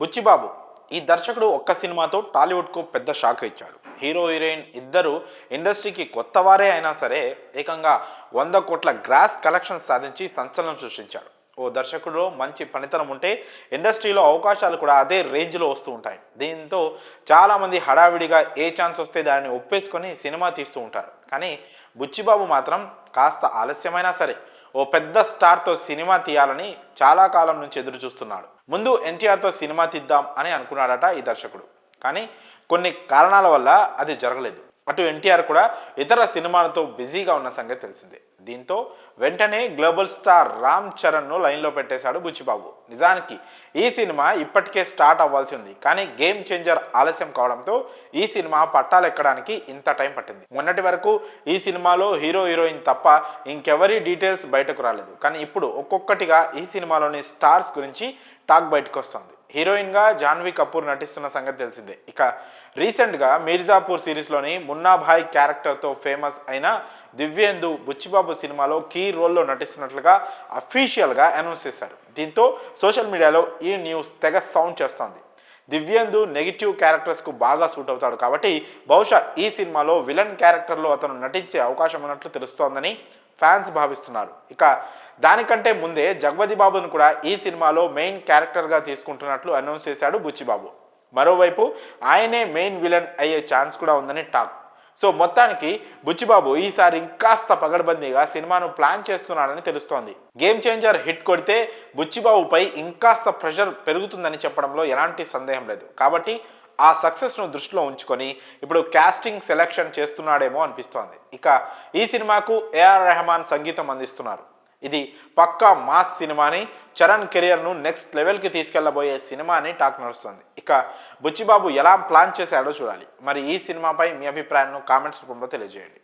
బుచ్చిబాబు ఈ దర్శకుడు ఒక్క సినిమాతో టాలీవుడ్కు పెద్ద షాక్ ఇచ్చాడు. హీరో హీరోయిన్ ఇద్దరు ఇండస్ట్రీకి కొత్తవారే అయినా సరే ఏకంగా 100 కోట్ల గ్రాస్ కలెక్షన్ సాధించి సంచలనం సృష్టించాడు. ఓ దర్శకుడు మంచి పనితనం ఉంటే ఇండస్ట్రీలో అవకాశాలు కూడా అదే రేంజ్లో వస్తూ ఉంటాయి. దీంతో చాలామంది హడావిడిగా ఏ ఛాన్స్ వస్తే దాన్ని ఒప్పేసుకొని సినిమా తీస్తూ ఉంటారు. కానీ బుచ్చిబాబు మాత్రం కాస్త ఆలస్యమైనా సరే ఓ పెద్ద స్టార్తో సినిమా తీయాలని చాలా కాలం నుంచి ఎదురు చూస్తున్నాడు. ముందు ఎన్టీఆర్తో సినిమా తీద్దాం అని అనుకున్నాడట ఈ దర్శకుడు. కానీ కొన్ని కారణాల వల్ల అది జరగలేదు. అటు ఎన్టీఆర్ కూడా ఇతర సినిమాలతో బిజీగా ఉన్న సంగతి తెలిసిందే. దీంతో వెంటనే గ్లోబల్ స్టార్ రామ్ చరణ్ను లైన్లో పెట్టేశాడు బుచ్చిబాబు. నిజానికి ఈ సినిమా ఇప్పటికే స్టార్ట్ అవ్వాల్సి ఉంది, కానీ గేమ్ చేంజర్ ఆలస్యం కావడంతో ఈ సినిమా పట్టాలెక్కడానికి ఇంత టైం పట్టింది. మొన్నటి వరకు ఈ సినిమాలో హీరో హీరోయిన్ తప్ప ఇంకెవరి డీటెయిల్స్ బయటకు రాలేదు. కానీ ఇప్పుడు ఒక్కొక్కటిగా ఈ సినిమాలోని స్టార్స్ గురించి టాక్ బయటకు వస్తుంది. హీరోయిన్గా జాన్వీ కపూర్ నటిస్తున్న సంగతి తెలిసిందే. ఇక రీసెంట్గా మీర్జాపూర్ సిరీస్లోని మున్నాభాయ్ క్యారెక్టర్తో ఫేమస్ అయిన దివ్యేందు బుచ్చిబాబు సినిమాలో కీ రోల్లో నటిస్తున్నట్లుగా అఫీషియల్గా అనౌన్స్ చేశారు. దీంతో సోషల్ మీడియాలో ఈ న్యూస్ తెగ సౌండ్ చేస్తోంది. దివ్యేందు నెగిటివ్ క్యారెక్టర్స్కు బాగా సూట్ అవుతాడు కాబట్టి బహుశా ఈ సినిమాలో విలన్ క్యారెక్టర్లో అతను నటించే అవకాశం ఉన్నట్లు తెలుస్తోందని ఫ్యాన్స్ భావిస్తున్నారు. ఇక దానికంటే ముందే జగపతి బాబును కూడా ఈ సినిమాలో మెయిన్ క్యారెక్టర్గా తీసుకుంటున్నట్లు అనౌన్స్ చేశాడు బుచ్చిబాబు. మరోవైపు ఆయనే మెయిన్ విలన్ అయ్యే ఛాన్స్ కూడా ఉందని టాక్. సో మొత్తానికి బుచ్చిబాబు ఈసారి ఇంకాస్త పగడ్బందీగా సినిమాను ప్లాన్ చేస్తున్నాడని తెలుస్తోంది. గేమ్ చేంజర్ హిట్ కొడితే బుచ్చిబాబుపై ఇంకాస్త ప్రెషర్ పెరుగుతుందని చెప్పడంలో ఎలాంటి సందేహం లేదు. కాబట్టి ఆ సక్సెస్ను దృష్టిలో ఉంచుకొని ఇప్పుడు కాస్టింగ్ సెలెక్షన్ చేస్తున్నాడేమో అనిపిస్తోంది. ఇక ఈ సినిమాకు ఏఆర్ రెహమాన్ సంగీతం అందిస్తున్నారు. ఇది పక్కా మాస్ సినిమాని, చరణ్ కెరియర్ను నెక్స్ట్ లెవెల్కి తీసుకెళ్లబోయే సినిమా అని టాక్ నడుస్తుంది. ఇక బుచ్చిబాబు ఎలా ప్లాన్ చేశాడో చూడాలి. మరి ఈ సినిమాపై మీ అభిప్రాయాన్ని కామెంట్స్ రూపంలో తెలియజేయండి.